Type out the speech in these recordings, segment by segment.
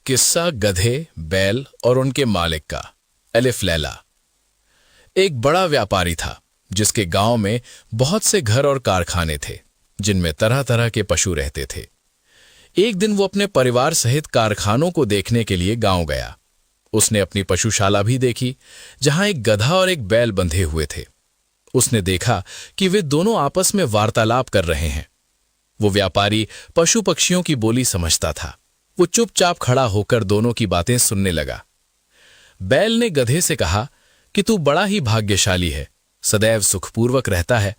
किस्सा गधे, बैल और उनके मालिक का। अलिफ लैला। एक बड़ा व्यापारी था जिसके गांव में बहुत से घर और कारखाने थे जिनमें तरह तरह के पशु रहते थे। एक दिन वो अपने परिवार सहित कारखानों को देखने के लिए गांव गया। उसने अपनी पशुशाला भी देखी जहां एक गधा और एक बैल बंधे हुए थे। उसने देखा कि वे दोनों आपस में वार्तालाप कर रहे हैं। वो व्यापारी पशु पक्षियों की बोली समझता था। वो चुपचाप खड़ा होकर दोनों की बातें सुनने लगा। बैल ने गधे से कहा कि तू बड़ा ही भाग्यशाली है, सदैव सुखपूर्वक रहता है,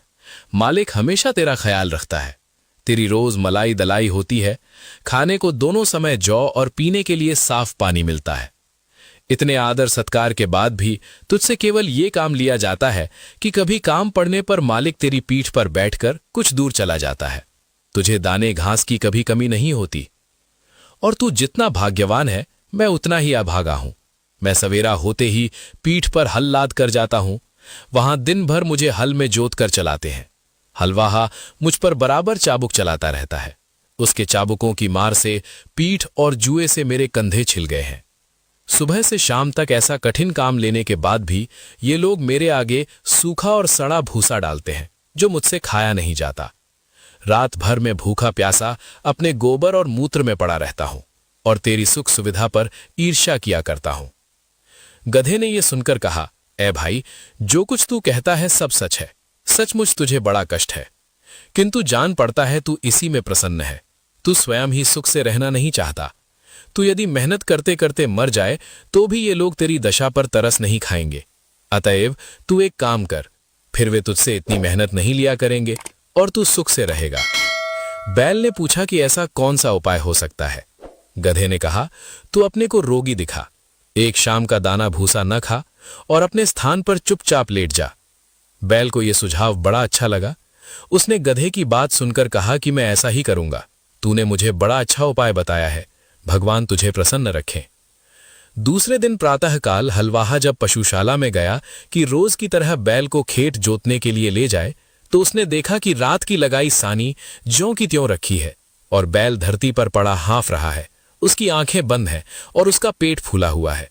मालिक हमेशा तेरा ख्याल रखता है, तेरी रोज मलाई दलाई होती है, खाने को दोनों समय जौ और पीने के लिए साफ पानी मिलता है। इतने आदर सत्कार के बाद भी तुझसे केवल ये काम लिया जाता है कि कभी काम पड़ने पर मालिक तेरी पीठ पर बैठकर कुछ दूर चला जाता है। तुझे दाने घास की कभी कमी नहीं होती। और तू जितना भाग्यवान है, मैं उतना ही अभागा हूं। मैं सवेरा होते ही पीठ पर हल लाद कर जाता हूं। वहां दिन भर मुझे हल में जोत कर चलाते हैं। हलवाहा मुझ पर बराबर चाबुक चलाता रहता है। उसके चाबुकों की मार से पीठ और जुए से मेरे कंधे छिल गए हैं। सुबह से शाम तक ऐसा कठिन काम लेने के बाद भी ये लोग मेरे आगे सूखा और सड़ा भूसा डालते हैं जो मुझसे खाया नहीं जाता। रात भर में भूखा प्यासा अपने गोबर और मूत्र में पड़ा रहता हूं और तेरी सुख सुविधा पर ईर्ष्या किया करता हूं। गधे ने यह सुनकर कहा, ए भाई, जो कुछ तू कहता है सब सच है। सचमुच तुझे बड़ा कष्ट है, किंतु जान पड़ता है तू इसी में प्रसन्न है। तू स्वयं ही सुख से रहना नहीं चाहता। तू यदि मेहनत करते करते मर जाए तो भी ये लोग तेरी दशा पर तरस नहीं खाएंगे। अतएव तू एक काम कर, फिर वे तुझसे इतनी मेहनत नहीं लिया करेंगे और तू सुख से रहेगा। बैल ने पूछा कि ऐसा कौन सा उपाय हो सकता है। गधे ने कहा, तू अपने को रोगी दिखा, एक शाम का दाना भूसा न खा और अपने स्थान पर चुपचाप लेट जा। बैल को यह सुझाव बड़ा अच्छा लगा। उसने गधे की बात सुनकर कहा कि मैं ऐसा ही करूंगा। तूने मुझे बड़ा अच्छा उपाय बताया है, भगवान तुझे प्रसन्न रखें। दूसरे दिन प्रातःकाल हलवाहा जब पशुशाला में गया कि रोज की तरह बैल को खेत जोतने के लिए ले जाए, तो उसने देखा कि रात की लगाई सानी ज्यों की त्यों रखी है और बैल धरती पर पड़ा हाँफ रहा है। उसकी आंखें बंद हैं और उसका पेट फूला हुआ है।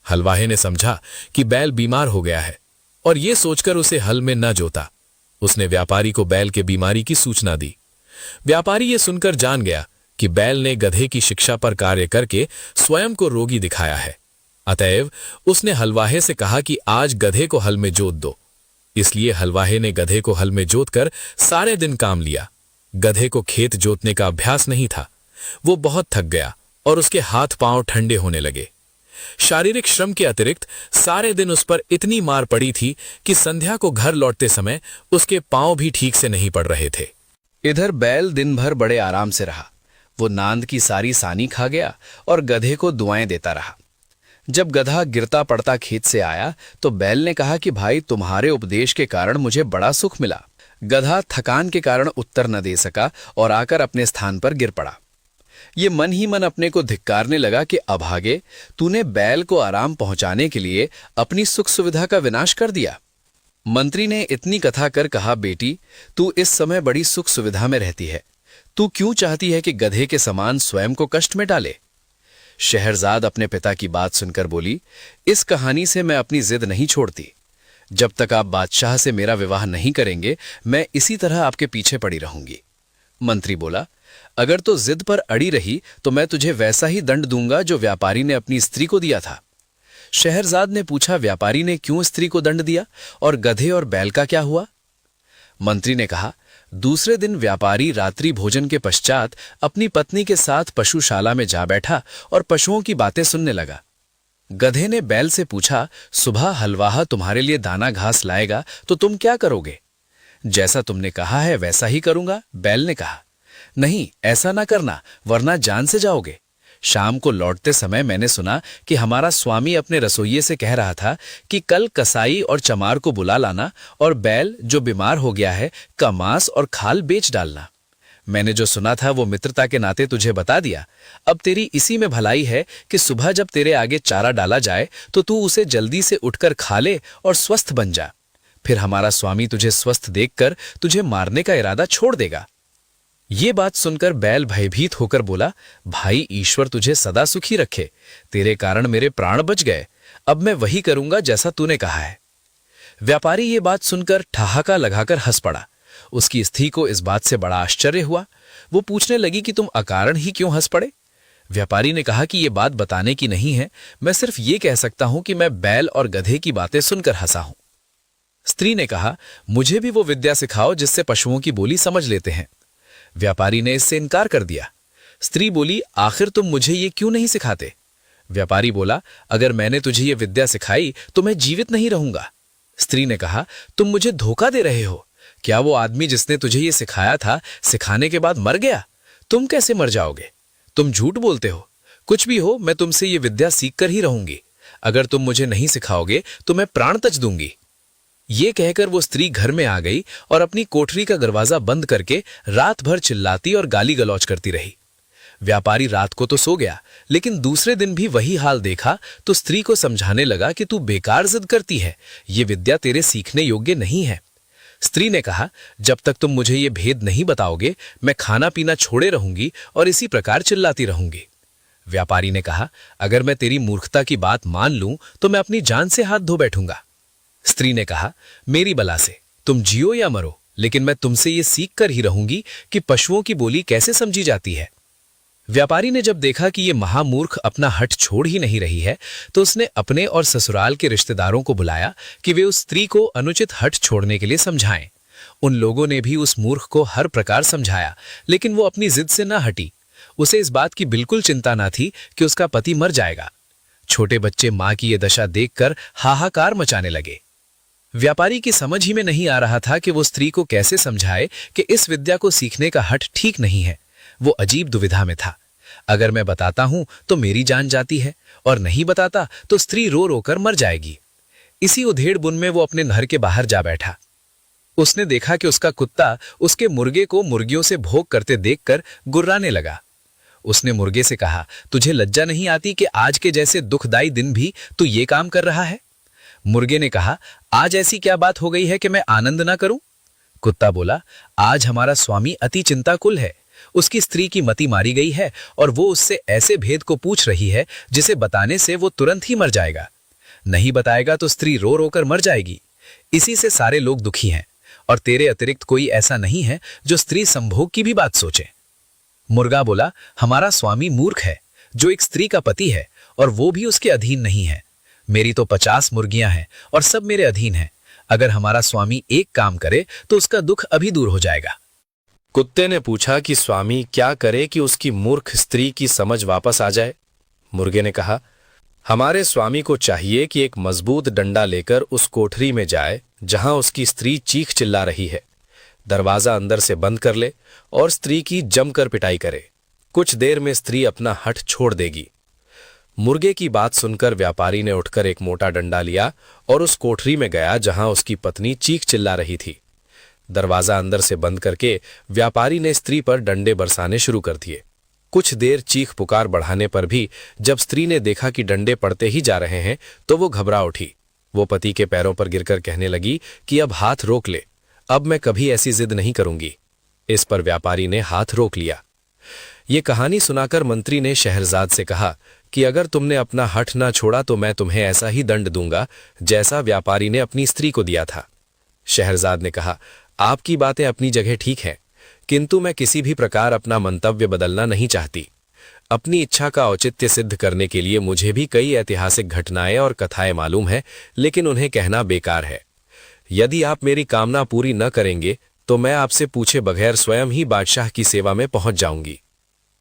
हलवाहे ने समझा कि बैल बीमार हो गया है और ये सोचकर उसे हल में न जोता। उसने व्यापारी को बैल के बीमारी की सूचना दी। व्यापारी ये सुनकर जान गया कि बैल ने गधे की शिक्षा पर कार्य करके स्वयं को रोगी दिखाया है। अतएव उसने हलवाहे से कहा कि आज गधे को हल में जोत दो। इसलिए हलवाहे ने गधे को हल में जोतकर सारे दिन काम लिया। गधे को खेत जोतने का अभ्यास नहीं था। वो बहुत थक गया और उसके हाथ पांव ठंडे होने लगे। शारीरिक श्रम के अतिरिक्त सारे दिन उस पर इतनी मार पड़ी थी कि संध्या को घर लौटते समय उसके पांव भी ठीक से नहीं पड़ रहे थे। इधर बैल दिन भर बड़े आराम से रहा। वो नांद की सारी सानी खा गया और गधे को दुआएं देता रहा। जब गधा गिरता पड़ता खेत से आया तो बैल ने कहा कि भाई, तुम्हारे उपदेश के कारण मुझे बड़ा सुख मिला। गधा थकान के कारण उत्तर न दे सका और आकर अपने स्थान पर गिर पड़ा। ये मन ही मन अपने को धिक्कारने लगा कि अभागे, तूने बैल को आराम पहुंचाने के लिए अपनी सुख सुविधा का विनाश कर दिया। मंत्री ने इतनी कथा कर कहा, बेटी, तू इस समय बड़ी सुख सुविधा में रहती है। तू क्यों चाहती है कि गधे के समान स्वयं को कष्ट में डाले? शहरजाद अपने पिता की बात सुनकर बोली, इस कहानी से मैं अपनी जिद नहीं छोड़ती। जब तक आप बादशाह से मेरा विवाह नहीं करेंगे, मैं इसी तरह आपके पीछे पड़ी रहूंगी। मंत्री बोला, अगर तो जिद पर अड़ी रही तो मैं तुझे वैसा ही दंड दूंगा जो व्यापारी ने अपनी स्त्री को दिया था। शहरजाद ने पूछा, व्यापारी ने क्यों स्त्री को दंड दिया और गधे और बैल का क्या हुआ? मंत्री ने कहा, दूसरे दिन व्यापारी रात्रि भोजन के पश्चात अपनी पत्नी के साथ पशुशाला में जा बैठा और पशुओं की बातें सुनने लगा। गधे ने बैल से पूछा, सुबह हलवाहा तुम्हारे लिए दाना घास लाएगा तो तुम क्या करोगे? जैसा तुमने कहा है वैसा ही करूंगा, बैल ने कहा। नहीं, ऐसा ना करना, वरना जान से जाओगे। शाम को लौटते समय मैंने सुना कि हमारा स्वामी अपने रसोइये से कह रहा था कि कल कसाई और चमार को बुला लाना और बैल जो बीमार हो गया है का मांस और खाल बेच डालना। मैंने जो सुना था वो मित्रता के नाते तुझे बता दिया। अब तेरी इसी में भलाई है कि सुबह जब तेरे आगे चारा डाला जाए तो तू उसे जल्दी से उठकर खा ले और स्वस्थ बन जा। फिर हमारा स्वामी तुझे स्वस्थ देखकर तुझे मारने का इरादा छोड़ देगा। ये बात सुनकर बैल भयभीत होकर बोला, भाई ईश्वर तुझे सदा सुखी रखे, तेरे कारण मेरे प्राण बच गए। अब मैं वही करूंगा जैसा तूने कहा है। व्यापारी ये बात सुनकर ठहाका लगाकर हंस पड़ा। उसकी स्त्री को इस बात से बड़ा आश्चर्य हुआ। वो पूछने लगी कि तुम अकारण ही क्यों हंस पड़े। व्यापारी ने कहा कि यह बात बताने की नहीं है, मैं सिर्फ ये कह सकता हूं कि मैं बैल और गधे की बातें सुनकर हंसा हूं। स्त्री ने कहा, मुझे भी वो विद्या सिखाओ जिससे पशुओं की बोली समझ लेते हैं। व्यापारी ने इससे इनकार कर दिया। स्त्री बोली, आखिर तुम मुझे ये क्यों नहीं सिखाते? व्यापारी बोला, अगर मैंने तुझे ये विद्या सिखाई तो मैं जीवित नहीं रहूंगा। स्त्री ने कहा, तुम मुझे धोखा दे रहे हो। क्या वो आदमी जिसने तुझे ये सिखाया था सिखाने के बाद मर गया? तुम कैसे मर जाओगे? तुम झूठ बोलते हो। कुछ भी हो, मैं तुमसे ये विद्या सीख कर ही रहूंगी। अगर तुम मुझे नहीं सिखाओगे तो मैं प्राण तज दूंगी। ये कहकर वो स्त्री घर में आ गई और अपनी कोठरी का दरवाजा बंद करके रात भर चिल्लाती और गाली गलौज करती रही। व्यापारी रात को तो सो गया, लेकिन दूसरे दिन भी वही हाल देखा तो स्त्री को समझाने लगा कि तू बेकार जिद करती है, ये विद्या तेरे सीखने योग्य नहीं है। स्त्री ने कहा, जब तक तुम मुझे ये भेद नहीं बताओगे मैं खाना पीना छोड़े रहूंगी और इसी प्रकार चिल्लाती रहूंगी। व्यापारी ने कहा, अगर मैं तेरी मूर्खता की बात मान लूं तो मैं अपनी जान से हाथ धो बैठूंगा। स्त्री ने कहा, मेरी बला से तुम जियो या मरो, लेकिन मैं तुमसे ये सीख कर ही रहूंगी कि पशुओं की बोली कैसे समझी जाती है। व्यापारी ने जब देखा कि ये महामूर्ख अपना हठ छोड़ ही नहीं रही है तो उसने अपने और ससुराल के रिश्तेदारों को बुलाया कि वे उस स्त्री को अनुचित हठ छोड़ने के लिए समझाएं। उन लोगों ने भी उस मूर्ख को हर प्रकार समझाया, लेकिन वो अपनी जिद से ना हटी। उसे इस बात की बिल्कुल चिंता ना थी कि उसका पति मर जाएगा। छोटे बच्चे मां की ये दशा देखकर हाहाकार मचाने लगे। व्यापारी की समझ ही में नहीं आ रहा था कि वो स्त्री को कैसे समझाए कि इस विद्या को सीखने का हठ ठीक नहीं है। वो अजीब दुविधा में था। अगर मैं बताता हूं तो मेरी जान जाती है और नहीं बताता तो स्त्री रो रोकर मर जाएगी। इसी उधेड़ बुन में वो अपने घर के बाहर जा बैठा। उसने देखा कि उसका कुत्ता उसके मुर्गे को मुर्गियों से भोग करते देखकर गुर्राने लगा। उसने मुर्गे से कहा, तुझे लज्जा नहीं आती कि आज के जैसे दुखदाई दिन भी तू ये काम कर रहा है? मुर्गे ने कहा, आज ऐसी क्या बात हो गई है कि मैं आनंद ना करूं? कुत्ता बोला, आज हमारा स्वामी अति चिंताकुल है। उसकी स्त्री की मति मारी गई है और वो उससे ऐसे भेद को पूछ रही है जिसे बताने से वो तुरंत ही मर जाएगा। नहीं बताएगा तो स्त्री रो रो कर मर जाएगी। इसी से सारे लोग दुखी हैं और तेरे अतिरिक्त कोई ऐसा नहीं है जो स्त्री संभोग की भी बात सोचे। मुर्गा बोला, हमारा स्वामी मूर्ख है जो एक स्त्री का पति है और वो भी उसके अधीन नहीं है। मेरी तो 50 मुर्गियां हैं और सब मेरे अधीन हैं। अगर हमारा स्वामी एक काम करे तो उसका दुख अभी दूर हो जाएगा। कुत्ते ने पूछा कि स्वामी क्या करे कि उसकी मूर्ख स्त्री की समझ वापस आ जाए? मुर्गे ने कहा, हमारे स्वामी को चाहिए कि एक मजबूत डंडा लेकर उस कोठरी में जाए जहां उसकी स्त्री चीख चिल्ला रही है, दरवाजा अंदर से बंद कर ले और स्त्री की जमकर पिटाई करे। कुछ देर में स्त्री अपना हठ छोड़ देगी। मुर्गे की बात सुनकर व्यापारी ने उठकर एक मोटा डंडा लिया और उस कोठरी में गया जहां उसकी पत्नी चीख चिल्ला रही थी। दरवाजा अंदर से बंद करके व्यापारी ने स्त्री पर डंडे बरसाने शुरू कर दिए। कुछ देर चीख पुकार बढ़ाने पर भी जब स्त्री ने देखा कि डंडे पड़ते ही जा रहे हैं तो वो घबरा उठी। वो पति के पैरों पर गिरकर कहने लगी कि अब हाथ रोक ले, अब मैं कभी ऐसी जिद नहीं करूंगी। इस पर व्यापारी ने हाथ रोक लिया। ये कहानी सुनाकर मंत्री ने शहरजाद से कहा कि अगर तुमने अपना हठ ना छोड़ा तो मैं तुम्हें ऐसा ही दंड दूंगा जैसा व्यापारी ने अपनी स्त्री को दिया था। शहरजाद ने कहा, आपकी बातें अपनी जगह ठीक हैं, किंतु मैं किसी भी प्रकार अपना मंतव्य बदलना नहीं चाहती। अपनी इच्छा का औचित्य सिद्ध करने के लिए मुझे भी कई ऐतिहासिक घटनाएं और कथाएं मालूम है, लेकिन उन्हें कहना बेकार है। यदि आप मेरी कामना पूरी न करेंगे तो मैं आपसे पूछे बगैर स्वयं ही बादशाह की सेवा में पहुंच जाऊंगी।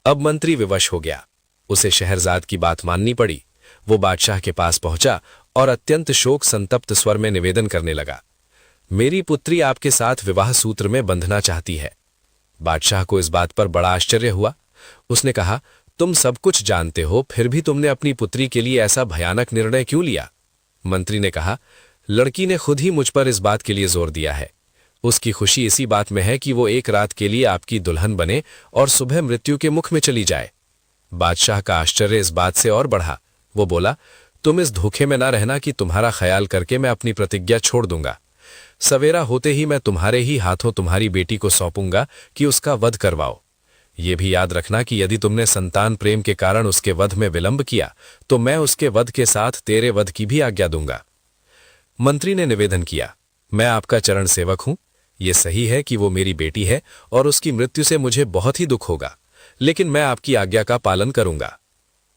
अब मंत्री विवश हो गया। उसे शहरजाद की बात माननी पड़ी। वो बादशाह के पास पहुंचा और अत्यंत शोक संतप्त स्वर में निवेदन करने लगा, मेरी पुत्री आपके साथ विवाह सूत्र में बंधना चाहती है। बादशाह को इस बात पर बड़ा आश्चर्य हुआ। उसने कहा, तुम सब कुछ जानते हो, फिर भी तुमने अपनी पुत्री के लिए ऐसा भयानक निर्णय क्यों लिया? मंत्री ने कहा, लड़की ने खुद ही मुझ पर इस बात के लिए जोर दिया है। उसकी खुशी इसी बात में है कि वो एक रात के लिए आपकी दुल्हन बने और सुबह मृत्यु के मुख में चली जाए। बादशाह का आश्चर्य इस बात से और बढ़ा। वो बोला, तुम इस धोखे में ना रहना कि तुम्हारा ख्याल करके मैं अपनी प्रतिज्ञा छोड़ दूंगा। सवेरा होते ही मैं तुम्हारे ही हाथों तुम्हारी बेटी को सौंपूंगा कि उसका वध करवाओ। ये भी याद रखना कि यदि तुमने संतान प्रेम के कारण उसके वध में विलंब किया तो मैं उसके वध के साथ तेरे वध की भी आज्ञा दूंगा। मंत्री ने निवेदन किया, मैं आपका चरण सेवक हूं। ये सही है कि वो मेरी बेटी है और उसकी मृत्यु से मुझे बहुत ही दुख होगा, लेकिन मैं आपकी आज्ञा का पालन करूंगा।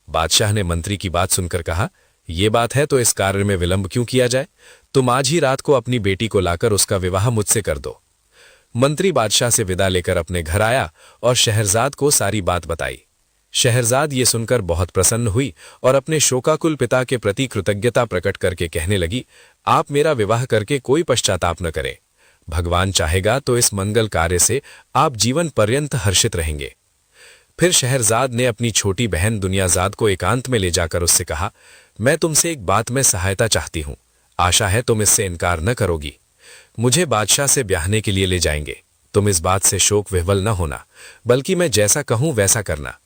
बादशाह ने मंत्री की बात सुनकर कहा, ये बात है तो इस कार्य में विलंब क्यों किया जाए? तुम आज ही रात को अपनी बेटी को लाकर उसका विवाह मुझसे कर दो। मंत्री बादशाह से विदा लेकर अपने घर आया और शहरजाद को सारी बात बताई। शहरजाद ये सुनकर बहुत प्रसन्न हुई और अपने शोकाकुल पिता के प्रति कृतज्ञता प्रकट करके कहने लगी, आप मेरा विवाह करके कोई पश्चाताप न करें। भगवान चाहेगा तो इस मंगल कार्य से आप जीवन पर्यंत हर्षित रहेंगे। फिर शहरजाद ने अपनी छोटी बहन दुनियाजाद को एकांत में ले जाकर उससे कहा, मैं तुमसे एक बात में सहायता चाहती हूं। आशा है तुम इससे इनकार न करोगी। मुझे बादशाह से ब्याहने के लिए ले जाएंगे। तुम इस बात से शोक विह्वल न होना, बल्कि मैं जैसा कहूं वैसा करना।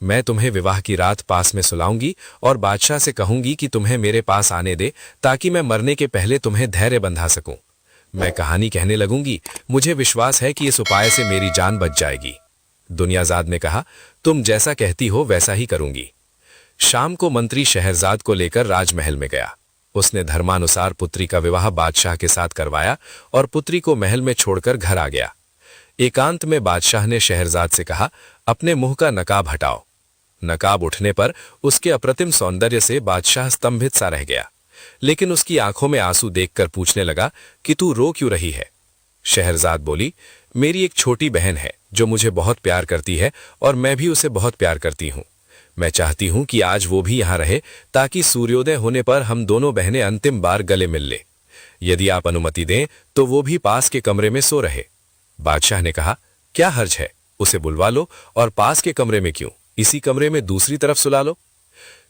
मैं तुम्हें विवाह की रात पास में सुलाऊंगी और बादशाह से कहूंगी कि तुम्हें मेरे पास आने दे, ताकि मैं मरने के पहले तुम्हें धैर्य बंधा सकूं। मैं कहानी कहने लगूंगी। मुझे विश्वास है कि इस उपाय से मेरी जान बच जाएगी। दुनियाजाद ने कहा, तुम जैसा कहती हो वैसा ही करूंगी। शाम को मंत्री शहरजाद को लेकर राजमहल में गया। उसने धर्मानुसार पुत्री का विवाह बादशाह के साथ करवाया और पुत्री को महल में छोड़कर घर आ गया। एकांत में बादशाह ने शहरजाद से कहा, अपने मुंह का नकाब हटाओ। नकाब उठने पर उसके अप्रतिम सौंदर्य से बादशाह स्तंभित सा रह गया, लेकिन उसकी आंखों में आंसू देखकर पूछने लगा कि तू रो क्यों रही है? शहरजाद बोली, मेरी एक छोटी बहन है जो मुझे बहुत प्यार करती है और मैं भी उसे बहुत प्यार करती हूं। मैं चाहती हूं कि आज वो भी यहां रहे, ताकि सूर्योदय होने पर हम दोनों बहनें अंतिम बार गले मिल ले। यदि आप अनुमति दें तो वो भी पास के कमरे में सो रहे। बादशाह ने कहा, क्या हर्ज है, उसे बुलवा लो। और पास के कमरे में क्यों, इसी कमरे में दूसरी तरफ सुला लो।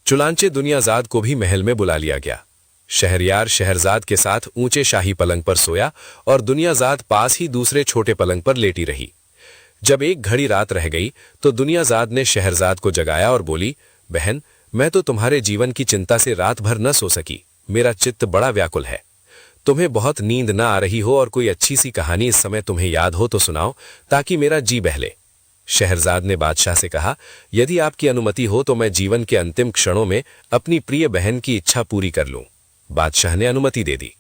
चुनांचे दुनियाजाद को भी महल में बुला लिया गया। शहरयार शहरजाद के साथ ऊंचे शाही पलंग पर सोया और दुनियाजाद पास ही दूसरे छोटे पलंग पर लेटी रही। जब एक घड़ी रात रह गई तो दुनियाजाद ने शहरजाद को जगाया और बोली, बहन, मैं तो तुम्हारे जीवन की चिंता से रात भर न सो सकी। मेरा चित्त बड़ा व्याकुल है। तुम्हें बहुत नींद न आ रही हो और कोई अच्छी सी कहानी इस समय तुम्हें याद हो तो सुनाओ, ताकि मेरा जी बहले। शहरजाद ने बादशाह से कहा, यदि आपकी अनुमति हो तो मैं जीवन के अंतिम क्षणों में अपनी प्रिय बहन की इच्छा पूरी कर लूं। बादशाह ने अनुमति दे दी।